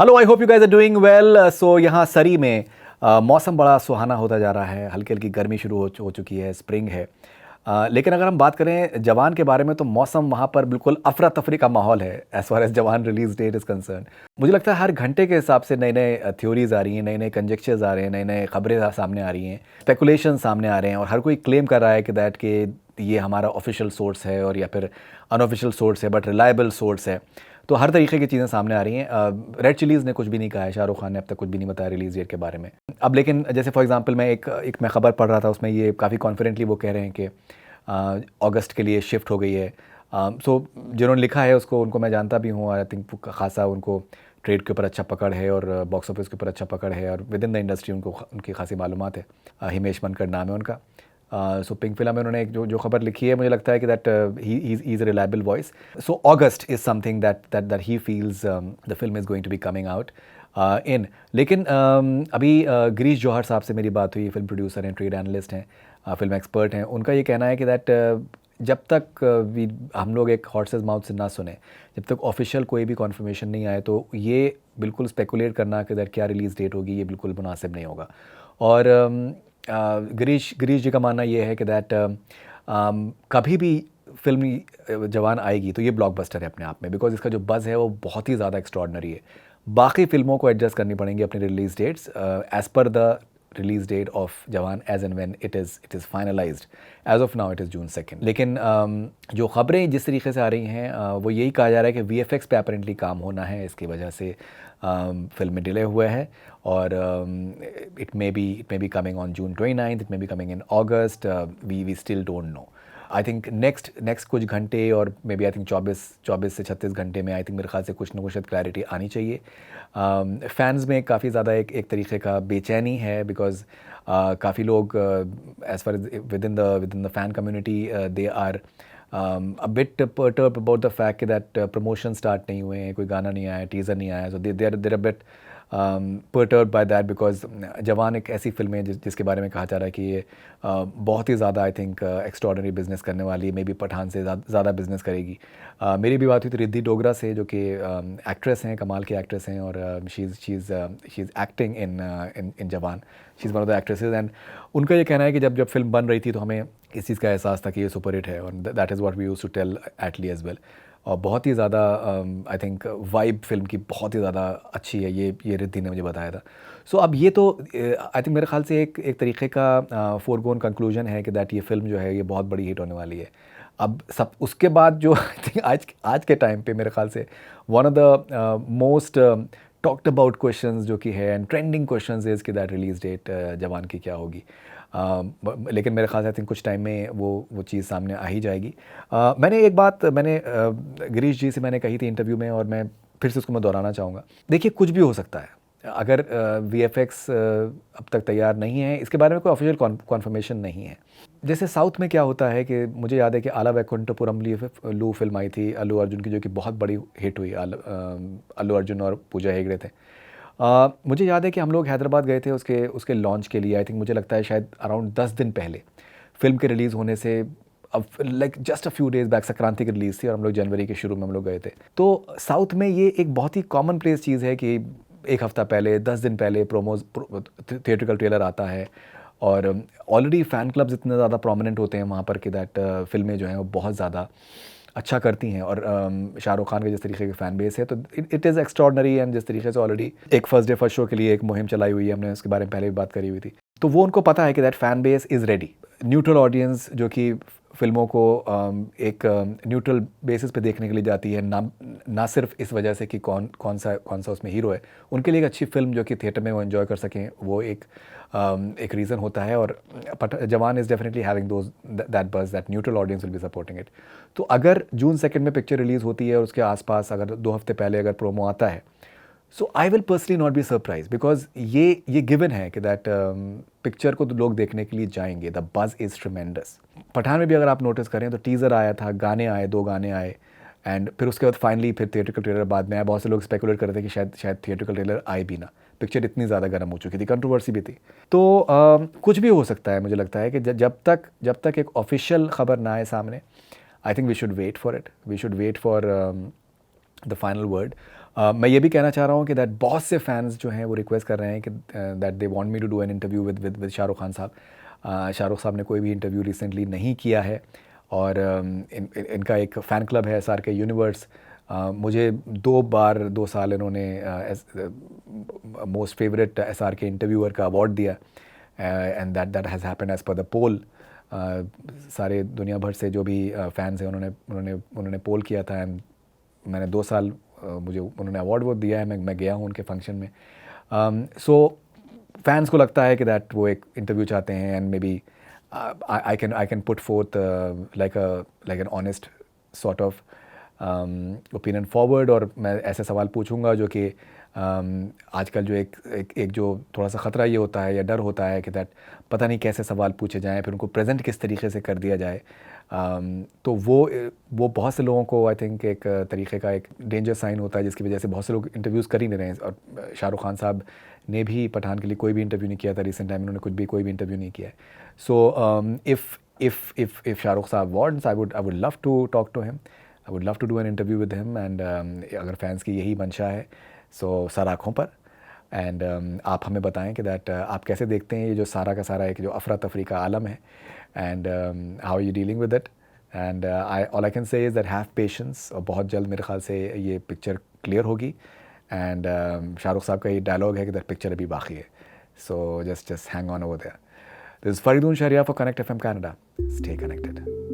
Hello, I hope you guys are doing well. So यहाँ Surrey में मौसम बड़ा सुहाना होता जा रहा है। हल्की हल्की गर्मी शुरू हो चुकी है, स्प्रिंग है। लेकिन अगर हम बात करें जवान के बारे में तो मौसम वहाँ पर बिल्कुल अफरा तफरी का माहौल है एज फार एज जवान रिलीज डेट इज़ कंसर्न। मुझे लगता है हर घंटे के हिसाब से नए नए थ्योरीज आ रही हैं, नए नए कंजेक्चर्स आ रहे हैं, नए नए खबरें सामने आ रही हैं, स्पेकुलेशन सामने आ रहे हैं और हर कोई क्लेम कर रहा है कि दैट के ये हमारा ऑफिशियल सोर्स है और या फिर अनऑफिशियल सोर्स है बट रिलायबल सोर्स है। तो हर तरीके की चीज़ें सामने आ रही हैं। रेड चिलीज़ ने कुछ भी नहीं कहा है, शाहरुख खान ने अब तक कुछ भी नहीं बताया रिलीज़ डेट के बारे में। अब लेकिन जैसे फॉर एग्जांपल मैं एक मैं ख़बर पढ़ रहा था, उसमें ये काफ़ी कॉन्फिडेंटली वो कह रहे हैं कि अगस्त के लिए शिफ्ट हो गई है। सो जिन्होंने लिखा है उसको उनको मैं जानता भी हूँ और आई थिंक खासा उनको ट्रेड के ऊपर अच्छा पकड़ है और बॉक्स ऑफिस के ऊपर अच्छा पकड़ है और विद इन द इंडस्ट्री उनको उनकी खासी मालूमात है। हिमेश मनकर नाम है उनका। सो पिंक फिल्म में उन्होंने एक जो खबर लिखी है, मुझे लगता है कि that he is a reliable voice. So August is something that he feels the film is going to be coming out in. लेकिन अभी गिरीश जौहर साहब से मेरी बात हुई, फिल्म प्रोड्यूसर हैं, ट्रेड एनालिस्ट हैं, फिल्म एक्सपर्ट हैं। उनका ये कहना है कि दैट जब तक हम लोग एक हॉर्सेस माउथ से ना सुने, जब तक ऑफिशियल कोई भी कॉन्फर्मेशन नहीं आए, तो ये बिल्कुल स्पेकुलेट करना कि दैट क्या रिलीज़ डेट होगी ये बिल्कुल मुनासिब नहीं होगा। और गिरीश जी का मानना ये है कि दैट कभी भी फिल्म जवान आएगी तो ये ब्लॉकबस्टर है अपने आप में, बिकॉज इसका जो बज़ है वो बहुत ही ज़्यादा एक्स्ट्रॉर्डनरी है। बाकी फिल्मों को एडजस्ट करनी पड़ेंगी अपनी release dates as per the release date of Jawan as and when it is finalized. As of now it is June 2। लेकिन जो ख़बरें जिस तरीके से आ रही हैं वो यही कहा जा रहा है कि वीएफएक्स पे अपेरेंटली काम होना है, इसकी वजह से फिल्म में डिले हुआ है और it may be coming on June 29, it may be coming in August, we still don't know. I think next कुछ घंटे और मे बी आई थिंक 24 से 36 घंटे में आई थिंक मेरे ख्याल से कुछ ना कुछ क्लैरिटी आनी चाहिए। फैंस में काफ़ी ज़्यादा एक तरीके का बेचैनी है, बिकॉज काफ़ी लोग as far within the fan community they are a bit perturbed about the fact that promotion start नहीं हुए हैं, कोई गाना नहीं आया, टीज़र नहीं आया, so they're a bit perturbed by that because जवान एक ऐसी फिल्म है जिसके बारे में कहा जा रहा है कि ये बहुत ही ज़्यादा आई थिंक एक्स्ट्रॉर्डनरी बिजनेस करने वाली है, मे बी पठान से ज़्यादा बिजनेस करेगी। मेरी भी बात हुई थी रिद्धि डोगरा से, जो कि एक्ट्रेस हैं, कमाल की एक्ट्रेस हैं और शी इज़ एक्टिंग इन जवान, she is one of the actresses. And उनका ये कहना है कि जब फिल्म बन रही थी तो हमें इस चीज़ का एहसास था कि ये सुपर हिट है और that is what we used to tell Atlee as well. और बहुत ही ज़्यादा आई थिंक वाइब फिल्म की बहुत ही ज़्यादा अच्छी है, ये रिद्धि ने मुझे बताया था। सो अब ये तो आई थिंक मेरे ख्याल से एक तरीके का फोरगोन कंक्लूजन है कि दैट ये फिल्म जो है ये बहुत बड़ी हिट होने वाली है। अब सब उसके बाद जो आई थिंक आज के टाइम पे मेरे ख्याल से one of the most talked about questions जो कि है एंड ट्रेंडिंग क्वेश्चंस इज़ कि दैट रिलीज़ डेट जवान की क्या होगी। लेकिन मेरे ख्याल से आई थिंक कुछ टाइम में वो चीज़ सामने आ ही जाएगी। मैंने एक बात गिरीश जी से मैंने कही थी इंटरव्यू में और मैं फिर से उसको मैं दोहराना चाहूँगा। देखिए, कुछ भी हो सकता है। अगर वीएफएक्स अब तक तैयार नहीं है, इसके बारे में कोई ऑफिशियल कॉन्फर्मेशन नहीं है। जैसे साउथ में क्या होता है कि मुझे याद है कि आला वैकुंठपुरम लू फिल्म आई थी अल्लू अर्जुन की, जो कि बहुत बड़ी हिट हुई। अल्लू अर्जुन और पूजा हेगड़े थे। मुझे याद है कि हम लोग हैदराबाद गए थे उसके लॉन्च के लिए। आई थिंक मुझे लगता है शायद अराउंड 10 दिन पहले फिल्म के रिलीज़ होने से, अब like just a few days back Sankranti की रिलीज़ थी और हम लोग जनवरी के शुरू में हम लोग गए थे। तो साउथ में ये एक बहुत ही कॉमन प्लेस चीज़ है कि एक हफ़्ता पहले, 10 दिन पहले थिएट्रिकल ट्रेलर आता है और ऑलरेडी फ़ैन क्लब्स इतने ज़्यादा प्रोमिनेंट होते हैं वहाँ पर कि दैट फिल्में जो हैं वो बहुत ज़्यादा अच्छा करती हैं। और शाहरुख खान के जिस तरीके की फ़ैन बेस है तो इट इज़ एक्स्ट्रॉर्डनरी। एंड जिस तरीके से ऑलरेडी एक फर्स्ट डे फर्स्ट शो के लिए एक मुहिम चलाई हुई है, हमने उसके बारे में पहले भी बात करी हुई थी, तो वो उनको पता है कि that fan base is ready. Neutral audience जो कि फ़िल्मों को एक न्यूट्रल बेसिस पे देखने के लिए जाती है, ना सिर्फ इस वजह से कि कौन सा उसमें हीरो है, उनके लिए एक अच्छी फ़िल्म जो कि थिएटर में वो एंजॉय कर सकें, वो एक रीज़न होता है। और जवान is definitely having that buzz, that neutral audience will be supporting it. तो अगर June 2 में पिक्चर रिलीज़ होती है और उसके आसपास अगर 2 हफ्ते पहले अगर प्रोमो आता है, so I will personally not be surprise, because ये गिवन है कि दैट पिक्चर को तो लोग देखने के लिए जाएंगे। The buzz is tremendous. Pathaan में भी अगर आप नोटिस करें तो टीज़र आया था, गाने आए, 2 गाने आए, एंड फिर उसके बाद फाइनली फिर थिएट्रिकल ट्रेलर बाद में आया। बहुत से लोग स्पेकुलेट कर रहे थे कि शायद थिएट्रिकल ट्रेलर आए भी ना, पिक्चर इतनी ज़्यादा गर्म हो चुकी थी, कंट्रोवर्सी भी थी। तो कुछ भी हो सकता है। मुझे लगता है कि जब तक एक ऑफिशियल खबर ना आए सामने, I think we should wait for it, we should wait for the final word. मैं ये भी कहना चाह रहा हूँ कि दैट बहुत से फैंस जो हैं वो रिक्वेस्ट कर रहे हैं कि that they want me to do an interview with Shahrukh Khan साहब। शाहरुख साहब ने कोई भी इंटरव्यू रिसेंटली नहीं किया है, और इनका एक फ़ैन क्लब है SRK यूनिवर्स। मुझे 2 साल इन्होंने मोस्ट फेवरेट SRK इंटरव्यूअर का अवार्ड दिया, and that has happened as per the poll. सारे दुनिया भर से जो भी फैंस हैं उन्होंने पोल किया था, एंड मैंने 2 साल मुझे उन्होंने अवार्ड वो दिया है, मैं गया हूँ उनके फंक्शन में। सो फैंस को लगता है कि दैट वो एक इंटरव्यू चाहते हैं, and maybe I can put forth like an honest sort of opinion forward, और मैं ऐसे सवाल पूछूंगा जो कि आजकल जो एक जो थोड़ा सा ख़तरा ये होता है या डर होता है कि दैट पता नहीं कैसे सवाल पूछे जाएं, फिर उनको प्रेजेंट किस तरीके से कर दिया जाए। तो वो बहुत से लोगों को आई थिंक एक तरीके का एक डेंजर साइन होता है, जिसकी वजह से बहुत से लोग इंटरव्यूज़ कर ही नहीं रहे हैं। और शाहरुख खान साहब ने भी पठान के लिए कोई भी इंटरव्यू नहीं किया था रिसेंट टाइम, उन्होंने कोई भी इंटरव्यू नहीं किया है। सो if Shahrukh साहब wants, I would love to talk to him. I would love to do an interview with him, and अगर फैंस की यही मंशा है सो सर आँखों पर। एंड आप हमें बताएं कि दैट आप कैसे देखते हैं ये जो सारा का सारा एक जो अफरा तफरी का आलम है, and how are you dealing with it. And all I can say is that have patience, और बहुत जल्द मेरे ख्याल से ये पिक्चर क्लियर होगी। एंड शाहरुख साहब का ये डायलॉग है कि दैट पिक्चर अभी बाकी है, so just hang on over there. This is Faridoon Shahryar for connect FM Canada. Stay connected.